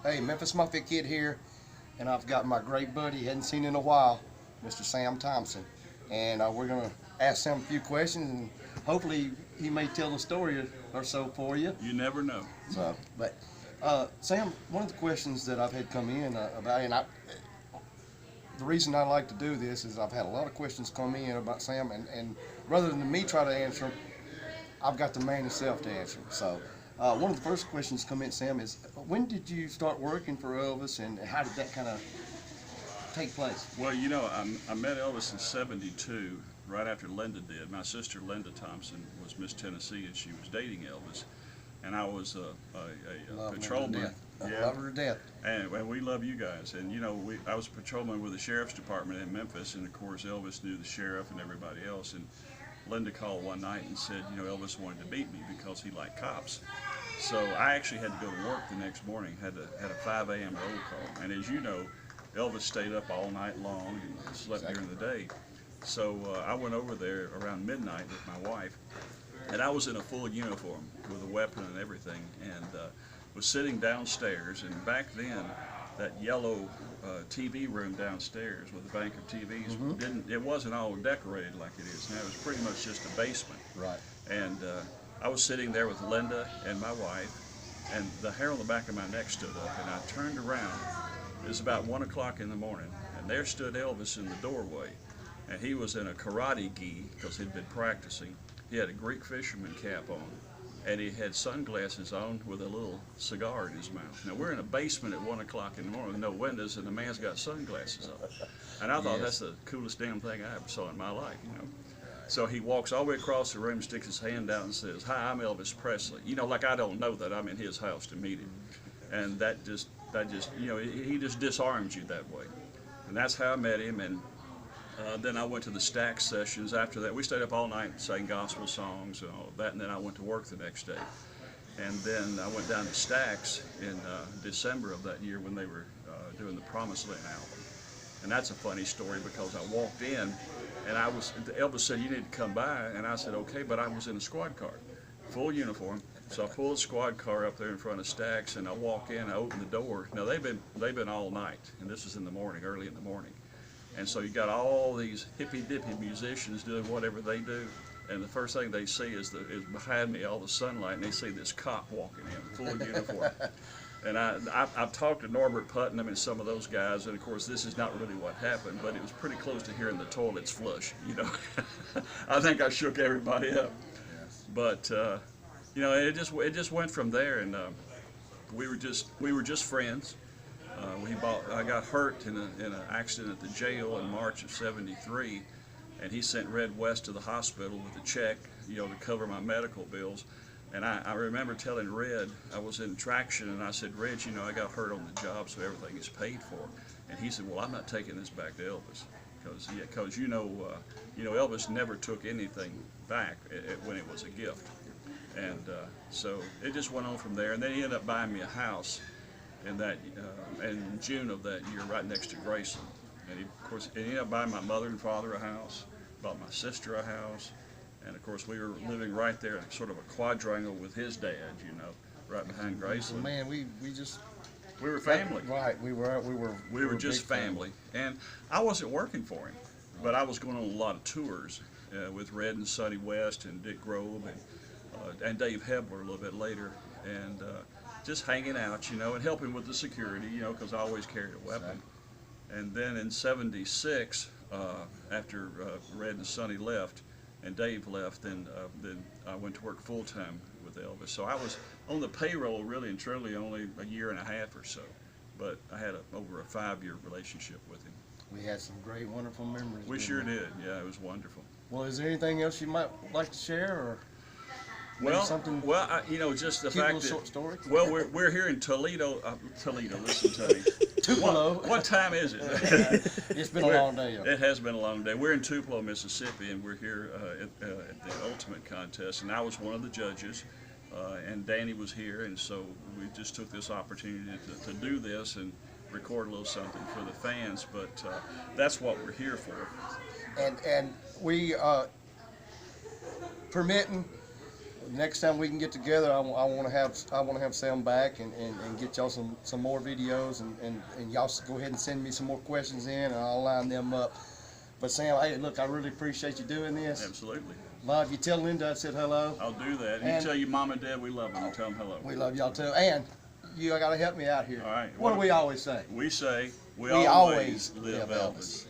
Hey, Memphis Mafia Kid here, and I've got my great buddy, hadn't seen in a while, Mr. Sam Thompson. And we're going to ask Sam a few questions, and hopefully he may tell a story or so for you. You never know. So, but Sam, one of the questions that I've had come in about, and the reason I like to do this is I've had a lot of questions come in about Sam, and rather than me try to answer them, I've got the man himself to answer them. So one of the first questions come in, Sam, is when did you start working for Elvis, and how did that kind of take place? Well, you know, I met Elvis in '72, right after Linda did. My sister Linda Thompson was Miss Tennessee, and she was dating Elvis, and I was a patrolman. Love her to death. And we love you guys. And you know, I was a patrolman with the sheriff's department in Memphis, and of course Elvis knew the sheriff and everybody else. And Linda called one night and said, you know, Elvis wanted to meet me because he liked cops. So I actually had to go to work the next morning. Had a 5 a.m. roll call. And as you know, Elvis stayed up all night long and slept during the day. So I went over there around midnight with my wife, and I was in a full uniform with a weapon and everything, and was sitting downstairs. And back then, that yellow TV room downstairs with a bank of TVs it wasn't all decorated like it is now. It was pretty much just a basement. Right. And I was sitting there with Linda and my wife, and the hair on the back of my neck stood up, and I turned around. It was about 1 o'clock in the morning, and there stood Elvis in the doorway, and he was in a karate gi because he'd been practicing. He had a Greek fisherman cap on, and he had sunglasses on with a little cigar in his mouth. Now, we're in a basement at 1 o'clock in the morning with no windows, and the man's got sunglasses on. And I thought that's the coolest damn thing I ever saw in my life, you know. So he walks all the way across the room, sticks his hand out and says, "Hi, I'm Elvis Presley." You know, like I don't know that I'm in his house to meet him. And that just, you know, he just disarms you that way. And that's how I met him. And then I went to the Stax sessions after that. We stayed up all night and sang gospel songs and all of that, and then I went to work the next day. And then I went down to Stax in December of that year when they were doing the Promised Land album. And that's a funny story because I walked in, and Elvis said, "You need to come by," and I said, "Okay," but I was in a squad car, full uniform. So I pulled a squad car up there in front of Stax, and I walk in, I open the door. Now they've been all night, and this is in the morning, early in the morning. And so you got all these hippy-dippy musicians doing whatever they do, and the first thing they see is behind me all the sunlight, and they see this cop walking in, full uniform. And I've talked to Norbert Putnam and some of those guys, and of course this is not really what happened, but it was pretty close to hearing the toilets flush, you know. I think I shook everybody up. Yes. But you know, it just went from there, and we were just friends. I got hurt in an accident at the jail in March of '73, and he sent Red West to the hospital with a check, you know, to cover my medical bills. And I remember telling Red, I was in traction, and I said, "Red, you know, I got hurt on the job, so everything is paid for." And he said, "Well, I'm not taking this back to Elvis, because you know, Elvis never took anything back when it was a gift." And so it just went on from there. And then he ended up buying me a house in June of that year, right next to Graceland. And he ended up buying my mother and father a house, bought my sister a house, and of course we were living right there, sort of a quadrangle with his dad, you know, right behind Graceland. Man, we were family. Right, we were just family. And I wasn't working for him, but I was going on a lot of tours with Red and Sonny West and Dick Grove and Dave Hebler a little bit later, and just hanging out, you know, and helping with the security, you know, because I always carried a weapon. And then in '76, after Red and Sonny left and Dave left, then I went to work full-time with Elvis. So I was on the payroll really and truly only a year and a half or so, but I had over a 5-year relationship with him. We had some great, wonderful memories. We sure did. Yeah, it was wonderful. Well, is there anything else you might like to share, or something? Well, you know, just the fact that short story. Well, we're here in Toledo. Toledo, listen to me. Tupelo. What time is it? It's been a long day. It has been a long day. We're in Tupelo, Mississippi, and we're here at the Ultimate Contest, and I was one of the judges, and Danny was here, and so we just took this opportunity to do this and record a little something for the fans, but that's what we're here for. And we permitting, next time we can get together, I want to have Sam back and get y'all some more videos and y'all go ahead and send me some more questions in and I'll line them up. But Sam, hey, look, I really appreciate you doing this. Absolutely. Love you. Tell Linda I said hello. I'll do that. You And- tell your mom and dad we love them and tell them hello. We love y'all too. And you got to help me out here. All right. What do we always say? We say we We always always live live Elvis. Elvis.